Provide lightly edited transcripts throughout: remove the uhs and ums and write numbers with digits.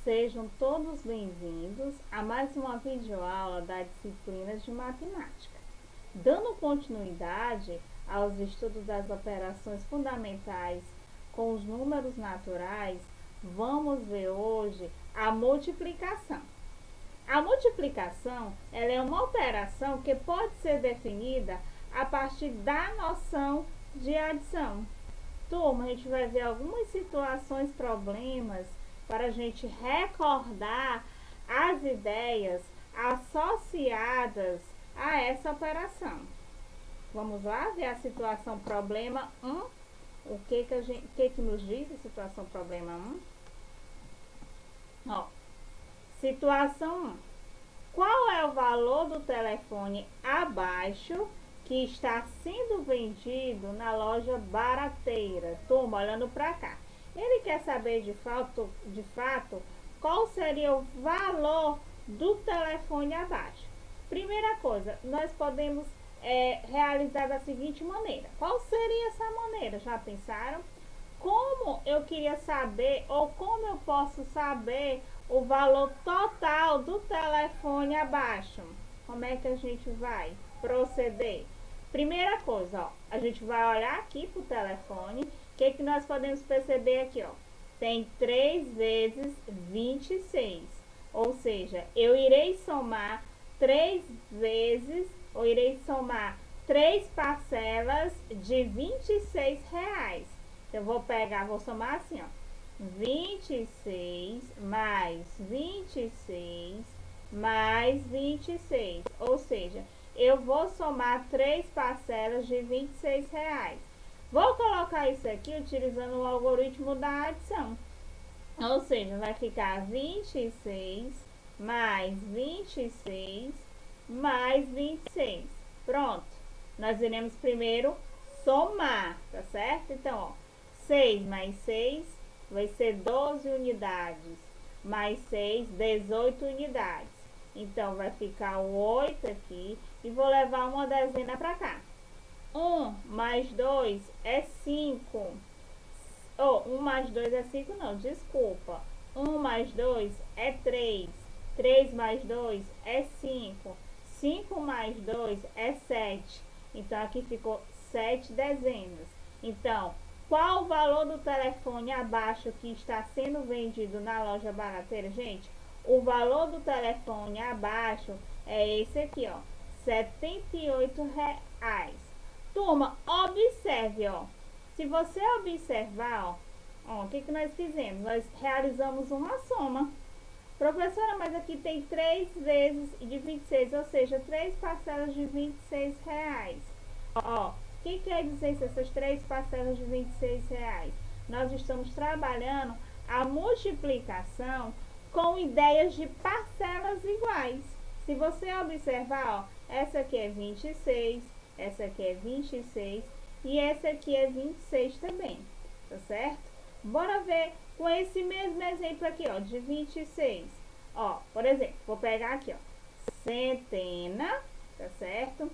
Sejam todos bem-vindos a mais uma videoaula da disciplina de matemática. Dando continuidade aos estudos das operações fundamentais com os números naturais, vamos ver hoje a multiplicação. A multiplicação, ela é uma operação que pode ser definida a partir da noção de adição. Turma, a gente vai ver algumas situações, problemas, para a gente recordar as ideias associadas a essa operação. Vamos lá ver a situação problema 1. O que nos diz a situação problema 1? Ó, situação 1. Qual é o valor do telefone abaixo que está sendo vendido na loja barateira? Turma, olhando para cá. Ele quer saber de fato qual seria o valor do telefone abaixo. Primeira coisa, nós podemos realizar da seguinte maneira. Qual seria essa maneira? Já pensaram? Como eu queria saber, ou como eu posso saber o valor total do telefone abaixo? Como é que a gente vai proceder? Primeira coisa, ó, a gente vai olhar aqui para o telefone. O que nós podemos perceber aqui, ó? Tem 3 vezes 26. Ou seja, eu irei somar 3 vezes, ou irei somar 3 parcelas de R$26. Então, vou somar assim, ó. 26 mais 26 mais 26. Ou seja, eu vou somar 3 parcelas de R$26. Vou colocar isso aqui utilizando o algoritmo da adição. Ou seja, vai ficar 26 mais 26 mais 26. Pronto. Nós iremos primeiro somar, tá certo? Então, ó, 6 mais 6 vai ser 12 unidades. Mais 6, 18 unidades. Então, vai ficar o 8 aqui e vou levar uma dezena para cá. 1 mais 2 é 5. 1 mais 2 é 5, não, desculpa. 1 mais 2 é 3. 3 mais 2 é 5. 5 mais 2 é 7. Então, aqui ficou 7 dezenas. Então, qual o valor do telefone abaixo que está sendo vendido na loja barateira, gente? O valor do telefone abaixo é esse aqui, ó, R$78. Turma, observe, ó. Se você observar, ó, o que nós fizemos? Nós realizamos uma soma. Professora, mas aqui tem 3 vezes de 26, ou seja, 3 parcelas de R$26. Ó, o que quer dizer essas 3 parcelas de R$26? Nós estamos trabalhando a multiplicação com ideias de parcelas iguais. Se você observar, ó, essa aqui é 26, essa aqui é 26 e essa aqui é 26 também, tá certo? Bora ver com esse mesmo exemplo aqui, ó, de 26. Ó, por exemplo, vou pegar aqui, ó, centena, tá certo?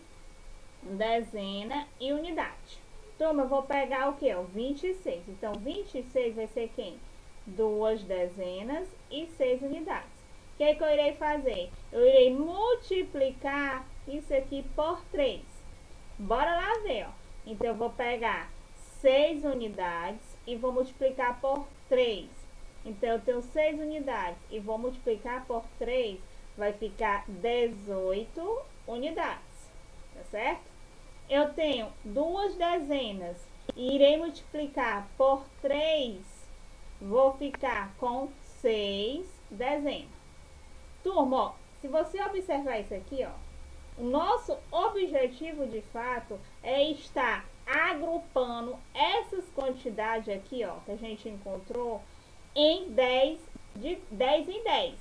Dezena e unidade. Turma, eu vou pegar o que? O 26. Então, 26 vai ser quem? 2 dezenas e 6 unidades. O que é que eu irei fazer? Eu irei multiplicar isso aqui por 3. Bora lá ver, ó. Então, eu vou pegar 6 unidades e vou multiplicar por 3. Então, eu tenho 6 unidades e vou multiplicar por 3, vai ficar 18 unidades, tá certo? Eu tenho 2 dezenas e irei multiplicar por 3, vou ficar com 6 dezenas. Turma, ó, se você observar isso aqui, ó, o nosso objetivo de fato é estar agrupando essas quantidades aqui, ó, que a gente encontrou em 10, de 10 em 10,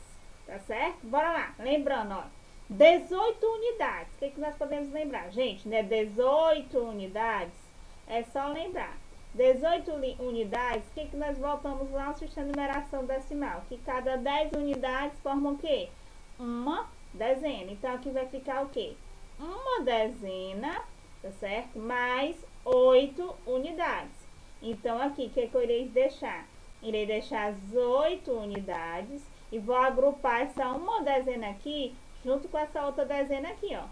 tá certo? Bora lá, lembrando, ó, 18 unidades, o que nós podemos lembrar? Gente, né, 18 unidades, é só lembrar, 18 unidades, o que nós voltamos lá no sistema de numeração decimal? Que cada 10 unidades formam o quê? Uma dezena. Então, aqui vai ficar o quê? Uma dezena, tá certo? Mais 8 unidades. Então, aqui, o que eu irei deixar? Irei deixar as 8 unidades e vou agrupar essa uma dezena aqui junto com essa outra dezena aqui, ó,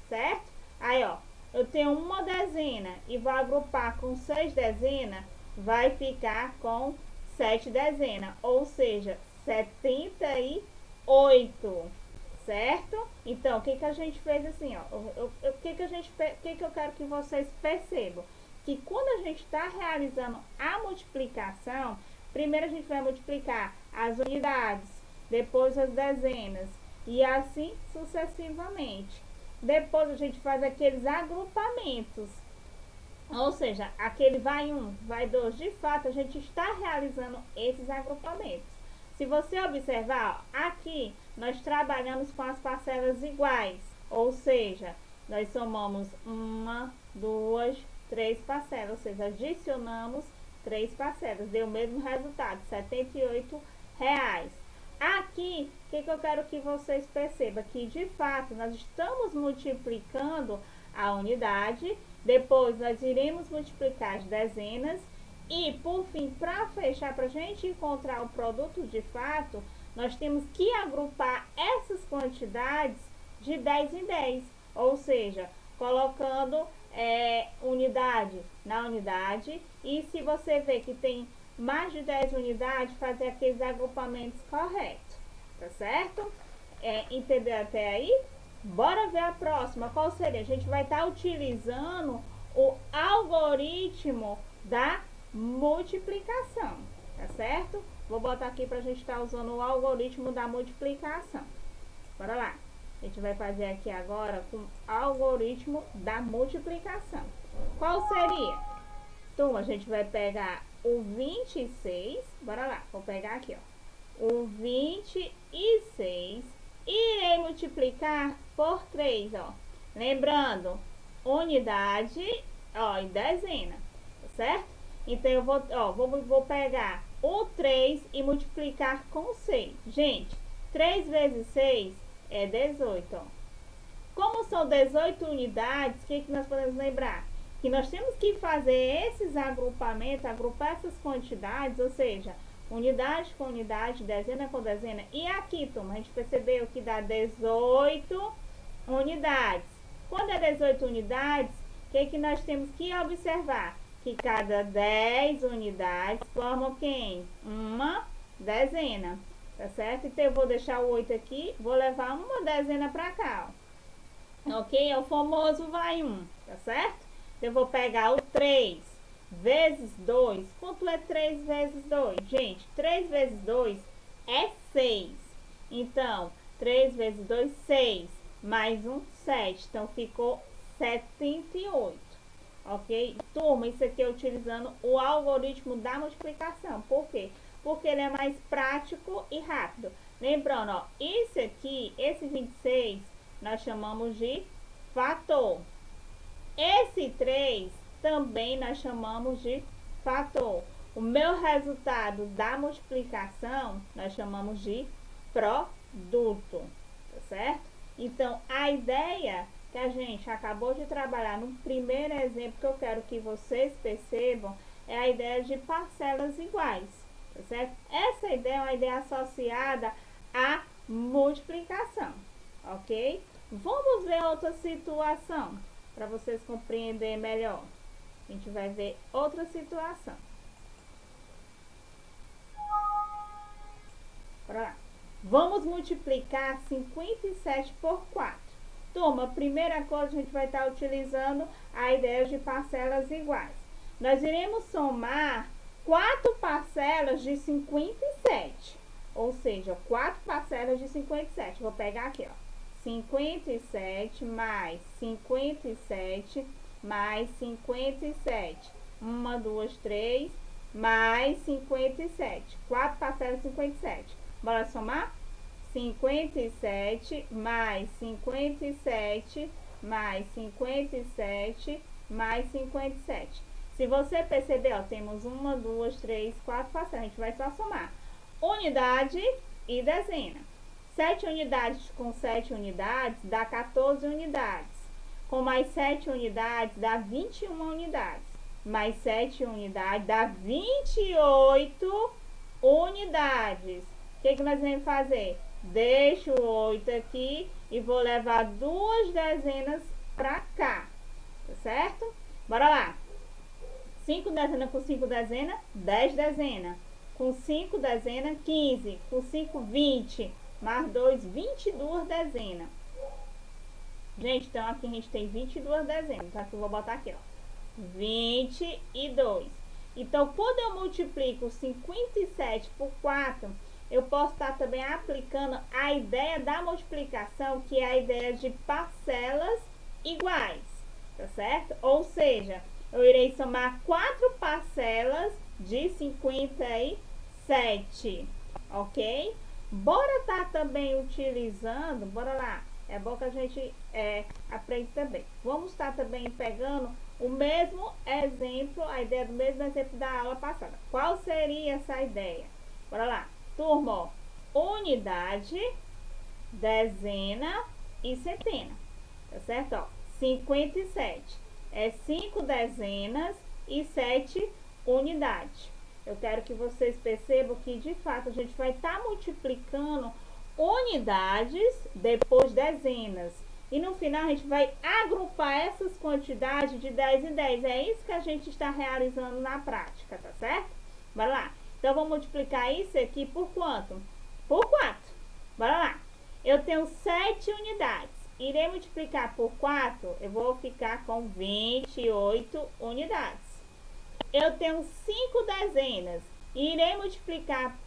certo? Aí, ó, eu tenho uma dezena e vou agrupar com 6 dezenas, vai ficar com 7 dezenas, ou seja, 78, certo? Então, o que que a gente fez assim, ó, o que que eu quero que vocês percebam? Que quando a gente está realizando a multiplicação, primeiro a gente vai multiplicar as unidades, depois as dezenas, e assim sucessivamente. Depois a gente faz aqueles agrupamentos, ou seja, aquele vai 1, vai 2, de fato a gente está realizando esses agrupamentos. Se você observar, ó, aqui nós trabalhamos com as parcelas iguais, ou seja, nós somamos 1, 2, 3 parcelas, ou seja, adicionamos 3 parcelas, deu o mesmo resultado, R$78. Aqui, o que eu quero que vocês percebam? Que de fato nós estamos multiplicando a unidade, depois nós iremos multiplicar as dezenas e por fim, para fechar, para a gente encontrar o produto de fato, nós temos que agrupar essas quantidades de 10 em 10, ou seja, colocando unidade na unidade, e se você vê que tem mais de 10 unidades, fazer aqueles agrupamentos corretos, tá certo? Entendeu até aí? Bora ver a próxima, qual seria? A gente vai estar utilizando o algoritmo da multiplicação, tá certo? Vou botar aqui pra gente estar usando o algoritmo da multiplicação. Bora lá. A gente vai fazer aqui agora com o algoritmo da multiplicação. Qual seria? Então, a gente vai pegar o 26, bora lá, vou pegar aqui, ó, o 26, irei multiplicar por 3, ó, lembrando, unidade, ó, e dezena, tá certo? Então, eu vou pegar o 3 e multiplicar com 6. Gente, 3 vezes 6 é 18, ó. Como são 18 unidades, o que nós podemos lembrar? Que nós temos que fazer esses agrupamentos, agrupar essas quantidades, ou seja, unidade com unidade, dezena com dezena. E aqui, turma, a gente percebeu que dá 18 unidades. Quando é 18 unidades, o que nós temos que observar? Que cada 10 unidades formam quem? Uma dezena, tá certo? Então, eu vou deixar o 8 aqui, vou levar uma dezena para cá, ó. Ok? É o famoso vai 1, tá certo? Eu vou pegar o 3 vezes 2. Quanto é 3 vezes 2? Gente, 3 vezes 2 é 6. Então, 3 vezes 2, 6. Mais 1, 7. Então, ficou 78. Ok? Turma, isso aqui é utilizando o algoritmo da multiplicação. Por quê? Porque ele é mais prático e rápido. Lembrando, ó, isso aqui, esse 26, nós chamamos de fator. Esse 3 também nós chamamos de fator. O meu resultado da multiplicação nós chamamos de produto, tá certo? Então, a ideia que a gente acabou de trabalhar no primeiro exemplo que eu quero que vocês percebam é a ideia de parcelas iguais, tá certo? Essa ideia é uma ideia associada à multiplicação, ok? Vamos ver outra situação para vocês compreenderem melhor. A gente vai ver outra situação. Bora lá. Vamos multiplicar 57 por 4. Turma, primeira coisa, a gente vai estar utilizando a ideia de parcelas iguais. Nós iremos somar 4 parcelas de 57. Ou seja, 4 parcelas de 57. Vou pegar aqui, ó. 57 mais 57 mais 57. 1, 2, 3, mais 57. 4 parcelas de 57. Bora somar? 57 mais 57 mais 57 mais 57. Se você perceber, ó, temos 1, 2, 3, 4 parcelas. A gente vai só somar unidade e dezena. 7 unidades com 7 unidades dá 14 unidades. Com mais 7 unidades dá 21 unidades. Mais 7 unidades dá 28 unidades. O que nós vamos fazer? Deixo o 8 aqui e vou levar 2 dezenas pra cá, tá certo? Bora lá. 5 dezenas com 5 dezenas, 10 dezenas. Com 5 dezenas, 15. Com 5, 20. Mais 2, 22 dezenas. Gente, então aqui a gente tem 22 dezenas. Então aqui eu vou botar aqui, ó. 22. Então, quando eu multiplico 57 por 4, eu posso estar também aplicando a ideia da multiplicação, que é a ideia de parcelas iguais, tá certo? Ou seja, eu irei somar 4 parcelas de 57, ok? Bora estar também utilizando, bora lá, é bom que a gente aprende também. Vamos estar também pegando o mesmo exemplo, a ideia do mesmo exemplo da aula passada. Qual seria essa ideia? Bora lá. Turma, ó, unidade, dezena e centena, tá certo? Ó, 57 é 5 dezenas e 7 unidades. Eu quero que vocês percebam que, de fato, a gente vai estar multiplicando unidades, depois dezenas. E no final, a gente vai agrupar essas quantidades de 10 em 10. É isso que a gente está realizando na prática, tá certo? Bora lá. Então, vou multiplicar isso aqui por quanto? Por 4. Bora lá. Eu tenho 7 unidades. Irei multiplicar por 4, eu vou ficar com 28 unidades. Eu tenho 5 dezenas. Irei multiplicar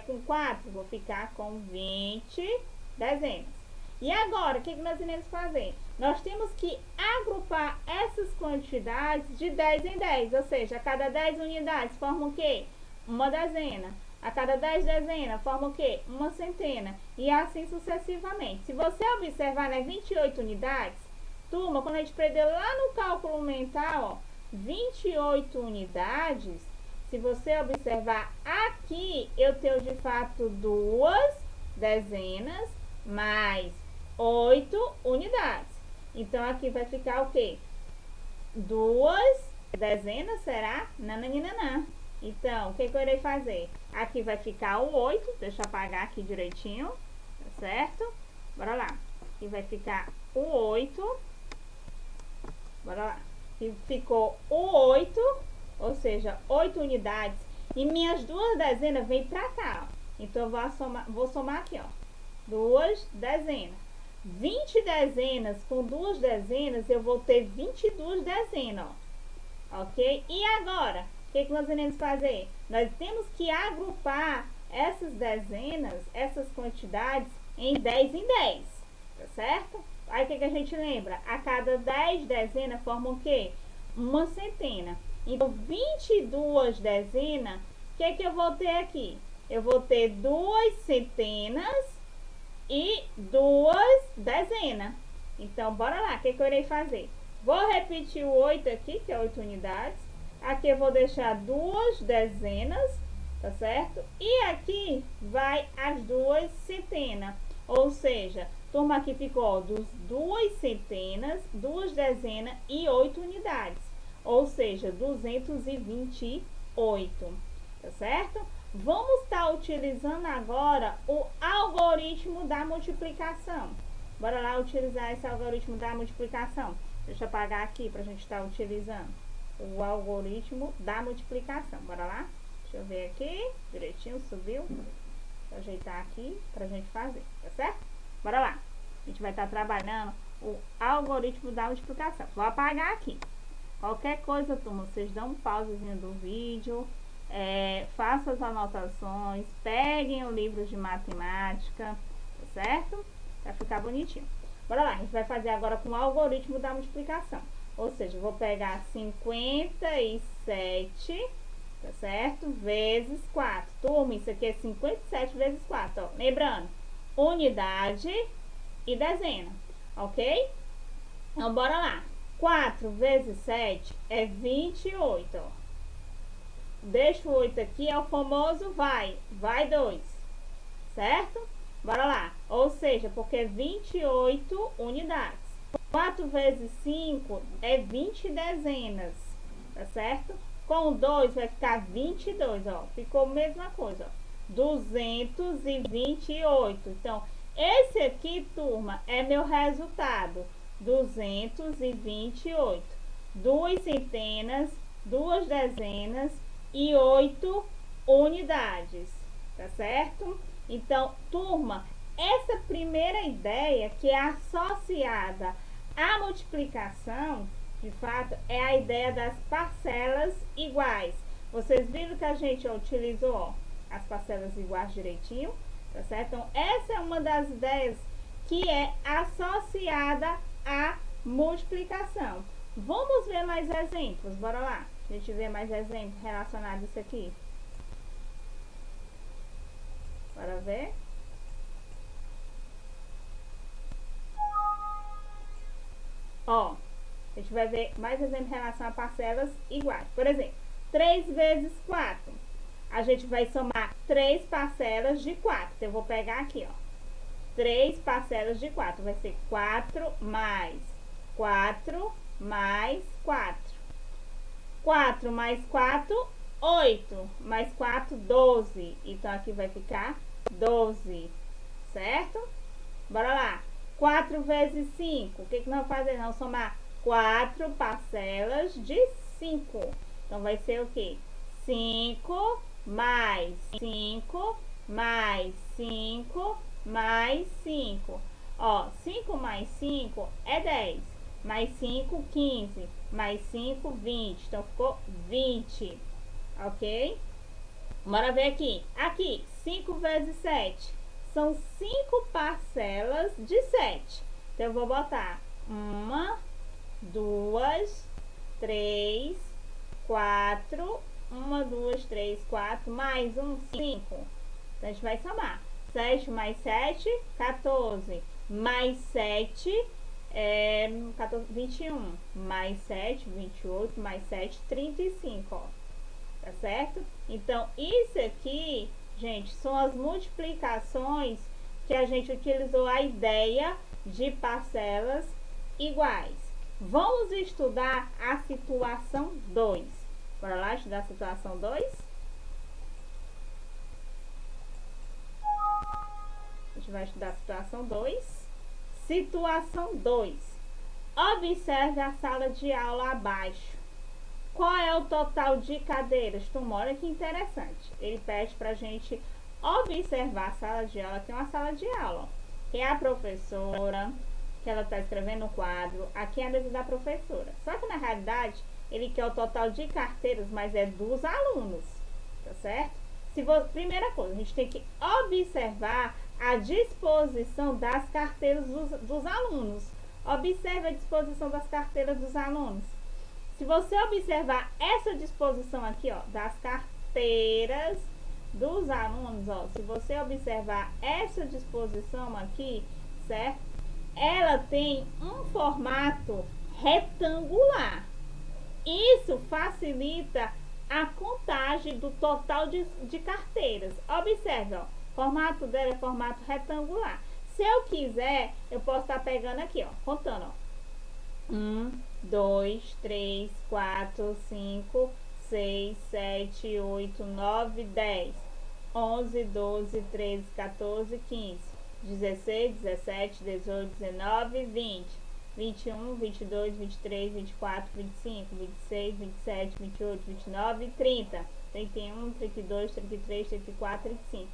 com 4, vou ficar com 20 dezenas. E agora, o que nós iremos fazer? Nós temos que agrupar essas quantidades de 10 em 10. Ou seja, a cada 10 unidades forma o quê? Uma dezena. A cada 10 dezenas forma o quê? Uma centena. E assim sucessivamente. Se você observar nas 28 unidades, turma, quando a gente aprendeu lá no cálculo mental, ó, 28 unidades, se você observar aqui, eu tenho de fato 2 dezenas mais 8 unidades. Então, aqui vai ficar o quê? 2 dezenas será nananina. Então, o que eu irei fazer? Aqui vai ficar o 8, deixa eu apagar aqui direitinho, tá certo? Bora lá. Aqui vai ficar o 8. Bora lá. Aqui ficou o 8, ou seja, 8 unidades. E minhas 2 dezenas vêm pra cá, ó. Então, eu vou somar aqui, ó. 2 dezenas. 20 dezenas com 2 dezenas, eu vou ter 22 dezenas, ó. Ok? E agora, o que nós iremos fazer? Nós temos que agrupar essas dezenas, essas quantidades, em 10 em 10, tá certo? Aí, o que a gente lembra? A cada 10 dezenas forma o quê? Uma centena. Então, 22 dezenas, o que eu vou ter aqui? Eu vou ter 2 centenas e 2 dezenas. Então, bora lá, o que eu irei fazer? Vou repetir o 8 aqui, que é 8 unidades. Aqui eu vou deixar 2 dezenas, tá certo? E aqui vai as 2 centenas. Ou seja, turma, aqui ficou 2 centenas, 2 dezenas e 8 unidades. Ou seja, 228, tá certo? Vamos estar utilizando agora o algoritmo da multiplicação. Bora lá utilizar esse algoritmo da multiplicação. Deixa eu apagar aqui para a gente estar utilizando o algoritmo da multiplicação. Bora lá? Deixa eu ver aqui. Direitinho, subiu. Vou ajeitar aqui para a gente fazer, tá certo? Bora lá. A gente vai estar trabalhando o algoritmo da multiplicação. Vou apagar aqui. Qualquer coisa, turma, vocês dão um pausezinho do vídeo. Façam as anotações, peguem o livro de matemática, tá certo? Vai ficar bonitinho. Bora lá, a gente vai fazer agora com o algoritmo da multiplicação. Ou seja, eu vou pegar 57, tá certo? Vezes 4. Turma, isso aqui é 57 vezes 4, ó. Lembrando, unidade e dezena, ok? Então, bora lá. 4 vezes 7 é 28, ó. Deixa o 8 aqui, é o famoso vai 2, certo? Bora lá, ou seja, porque 28 unidades. 4 vezes 5 é 20 dezenas, tá certo? Com 2 vai ficar 22, ó, ficou a mesma coisa, ó. 228. Então, esse aqui, turma, é meu resultado. 228. 2 centenas, 2 dezenas e 8 unidades. Tá certo? Então, turma, essa primeira ideia que é associada à multiplicação, de fato, é a ideia das parcelas iguais. Vocês viram que a gente utilizou, ó, as parcelas iguais direitinho, tá certo? Então, essa é uma das ideias que é associada à multiplicação. Vamos ver mais exemplos, bora lá. A gente vê mais exemplos relacionados a isso aqui. Bora ver? Ó, a gente vai ver mais exemplos em relação a parcelas iguais. Por exemplo, 3 vezes 4. A gente vai somar 3 parcelas de 4. Então, eu vou pegar aqui, ó. 3 parcelas de 4. Vai ser 4 mais 4 mais 4. 4 mais 4, 8. Mais 4, 12. Então, aqui vai ficar 12. Certo? Bora lá. 4 vezes 5. O que nós vamos fazer? Nós vamos somar 4 parcelas de 5. Então, vai ser o quê? 5 mais 5 mais 5 mais 5. Ó, 5 mais 5 é 10. Mais 5, 15. Mais 5, 20. Então, ficou 20. Ok? Bora ver aqui. Aqui, 5 vezes 7. São 5 parcelas de 7. Então, eu vou botar 1, 2, 3, 4. 1, 2, 3, 4. Mais 1, 5. Então, a gente vai somar. 7 mais 7, 14. Mais 7, 14, 21. Mais 7, 28. Mais 7, 35, ó. Tá certo? Então, isso aqui, gente, são as multiplicações que a gente utilizou a ideia de parcelas iguais. Vamos estudar a situação 2. Bora lá estudar a situação 2? A gente vai estudar a situação 2. Situação 2. Observe a sala de aula abaixo. Qual é o total de cadeiras? Turma, olha que interessante. Ele pede pra gente observar a sala de aula. Tem uma sala de aula, ó, que é a professora, que ela tá escrevendo no quadro. Aqui é a mesa da professora. Só que na realidade, ele quer o total de carteiras, mas é dos alunos, tá certo? Primeira coisa, a gente tem que observar a disposição das carteiras dos alunos. Observe a disposição das carteiras dos alunos. Se você observar essa disposição aqui, ó, das carteiras dos alunos, ó, se você observar essa disposição aqui, certo? Ela tem um formato retangular. Isso facilita a contagem do total de carteiras. Observe, ó, o formato dela é formato retangular. Se eu quiser, eu posso estar pegando aqui, ó, contando, ó. 1, 2, 3, 4, 5, 6, 7, 8, 9, 10, 11, 12, 13, 14, 15, 16, 17, 18, 19, 20, 21, 22, 23, 24, 25, 26, 27, 28, 29, 30, 31, 32, 33, 34, 35,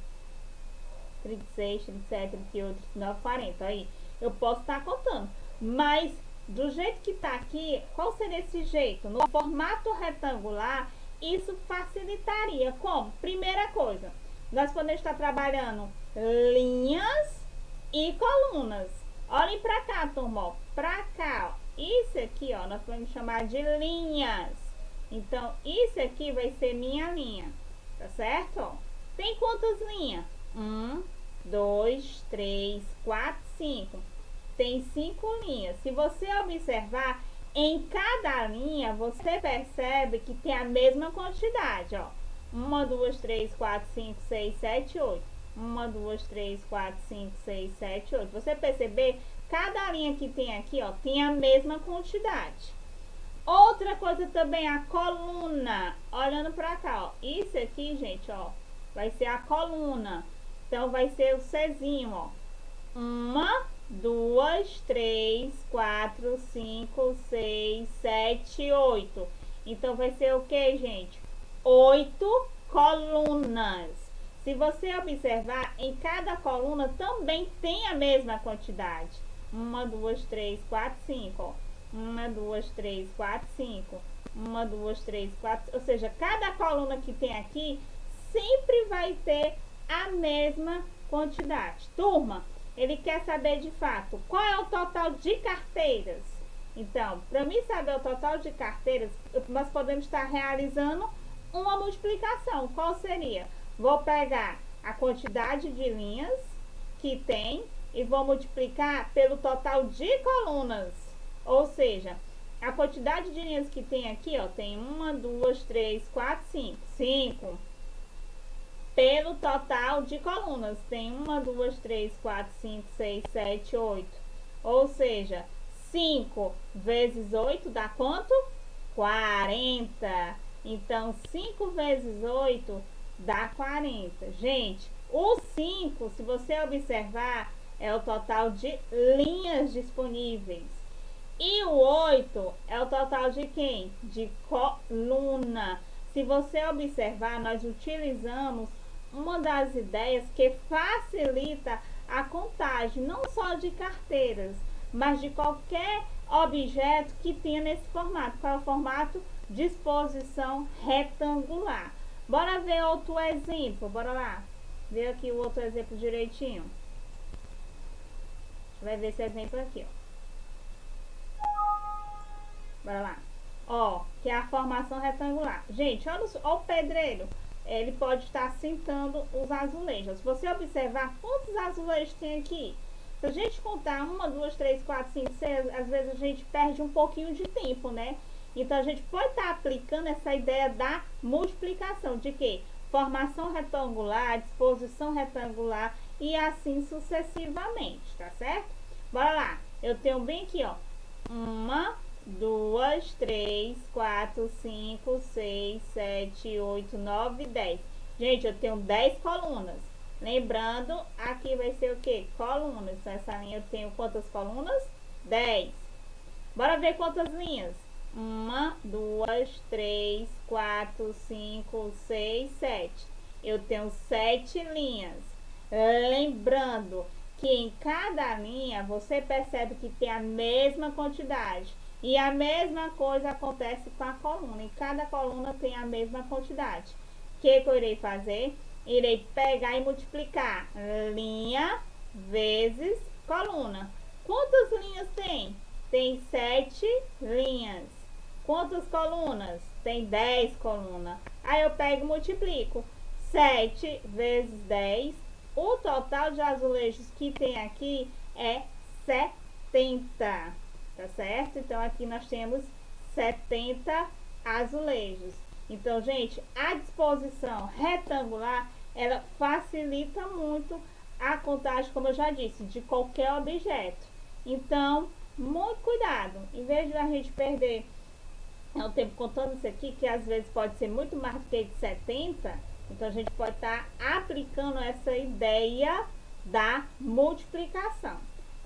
36, 37, 38, 39, 40. Aí, eu posso estar contando, mas do jeito que tá aqui, qual seria esse jeito? No formato retangular, isso facilitaria. Como? Primeira coisa, nós podemos estar trabalhando linhas e colunas. Olhem pra cá, turma, ó. Pra cá, ó. Isso aqui, ó, nós vamos chamar de linhas. Então, isso aqui vai ser minha linha, tá certo? Ó. Tem quantas linhas? 1, 2, 3, 4, 5. Tem 5 linhas. Se você observar, em cada linha, você percebe que tem a mesma quantidade, ó. 1, 2, 3, 4, 5, 6, 7, 8. 1, 2, 3, 4, 5, 6, 7, 8. Você perceber, cada linha que tem aqui, ó, tem a mesma quantidade. Outra coisa também, a coluna. Olhando pra cá, ó. Isso aqui, gente, ó, vai ser a coluna. Então, vai ser o Czinho, ó. 1, 2, 3, 4, 5, 6, 7, 8. Então, vai ser o que, gente? 8 colunas. Se você observar, em cada coluna também tem a mesma quantidade. 1, 2, 3, 4, 5, ó. 1, 2, 3, 4, 5. 1, 2, 3, 4. Ou seja, cada coluna que tem aqui sempre vai ter a mesma quantidade. Turma, ele quer saber de fato qual é o total de carteiras. Então, para mim saber o total de carteiras, nós podemos estar realizando uma multiplicação. Qual seria? Vou pegar a quantidade de linhas que tem e vou multiplicar pelo total de colunas. Ou seja, a quantidade de linhas que tem aqui, ó, tem 1, 2, 3, 4, 5. 5. Pelo total de colunas, tem 1, 2, 3, 4, 5, 6, 7, 8. Ou seja, 5 vezes 8 dá quanto? 40. Então, 5 vezes 8 dá 40. Gente, o 5, se você observar, é o total de linhas disponíveis. E o 8 é o total de quem? De coluna. Se você observar, nós utilizamos uma das ideias que facilita a contagem, não só de carteiras, mas de qualquer objeto que tenha nesse formato. Qual é o formato? Disposição retangular. Bora ver outro exemplo, bora lá. Ver aqui o outro exemplo direitinho. Vai ver esse exemplo aqui, ó. Bora lá. Ó, que é a formação retangular. Gente, olha o pedreiro. Ele pode estar sentando os azulejos. Se você observar quantos azulejos tem aqui, se a gente contar 1, 2, 3, 4, 5, 6, às vezes a gente perde um pouquinho de tempo, né? Então, a gente pode estar aplicando essa ideia da multiplicação. De quê? Formação retangular, disposição retangular e assim sucessivamente, tá certo? Bora lá. Eu tenho bem aqui, ó. 1, 2, 3, 4, 5, 6, 7, 8, 9, 10. Gente, eu tenho 10 colunas. Lembrando, aqui vai ser o que? Colunas. Então, essa linha eu tenho quantas colunas? 10. Bora ver quantas linhas. 1, 2, 3, 4, 5, 6, 7. Eu tenho 7 linhas. Lembrando que em cada linha você percebe que tem a mesma quantidade. E a mesma coisa acontece com a coluna. Em cada coluna tem a mesma quantidade. O que eu irei fazer? Irei pegar e multiplicar linha vezes coluna. Quantas linhas tem? Tem 7 linhas. Quantas colunas? Tem 10 colunas. Aí eu pego e multiplico. 7 vezes 10. O total de azulejos que tem aqui é 70. Tá certo? Então, aqui nós temos 70 azulejos. Então, gente, a disposição retangular, ela facilita muito a contagem, como eu já disse, de qualquer objeto. Então, muito cuidado. Em vez de a gente perder o tempo contando isso aqui, que às vezes pode ser muito mais do que de 70, então a gente pode estar aplicando essa ideia da multiplicação,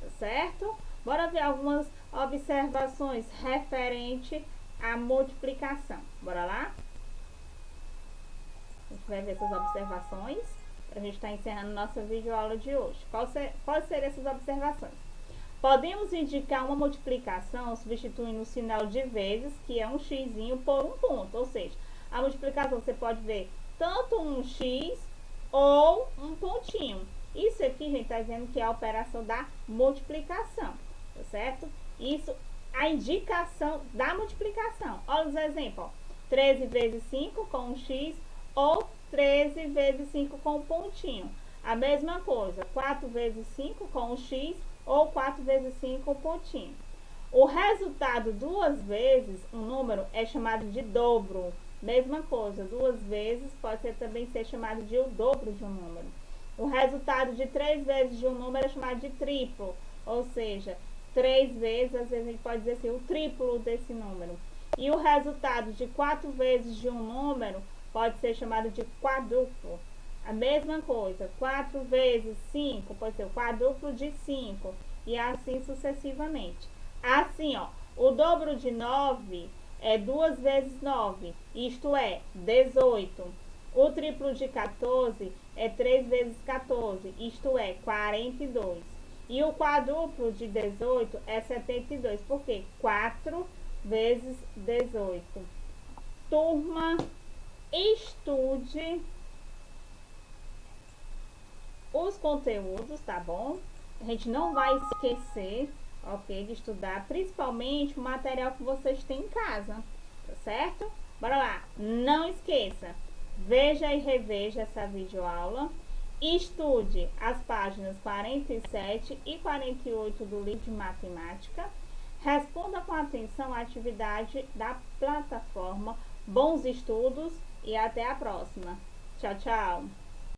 tá certo? Bora ver algumas observações referente à multiplicação. Bora lá? A gente vai ver essas observações para a gente estar encerrando nossa videoaula de hoje. Quais seriam essas observações? Podemos indicar uma multiplicação substituindo o sinal de vezes, que é um xzinho, por um ponto. Ou seja, a multiplicação você pode ver tanto um x ou um pontinho. Isso aqui, gente, está dizendo que é a operação da multiplicação, tá certo? Isso, a indicação da multiplicação. Olha os exemplos, ó. 13 vezes 5 com um x ou 13 vezes 5 com um pontinho. A mesma coisa, 4 vezes 5 com um x ou 4 vezes 5 com um pontinho. O resultado duas vezes um número é chamado de dobro. Mesma coisa, duas vezes pode também ser chamado de o dobro de um número. O resultado de 3 vezes de um número é chamado de triplo, ou seja, 3 vezes, às vezes a gente pode dizer assim, o triplo desse número. E o resultado de 4 vezes de um número pode ser chamado de quádruplo. A mesma coisa, 4 vezes 5, pode ser o quádruplo de 5, e assim sucessivamente. Assim, ó, o dobro de 9 é 2 vezes 9, isto é, 18. O triplo de 14 é 3 vezes 14, isto é, 42. E o quádruplo de 18 é 72, porque 4 vezes 18. Turma, estude os conteúdos, tá bom? A gente não vai esquecer, ok, de estudar, principalmente o material que vocês têm em casa, tá certo? Bora lá, não esqueça, veja e reveja essa videoaula, estude as páginas 47 e 48 do livro de matemática, responda com atenção a atividade da plataforma. Bons estudos e até a próxima. Tchau, tchau!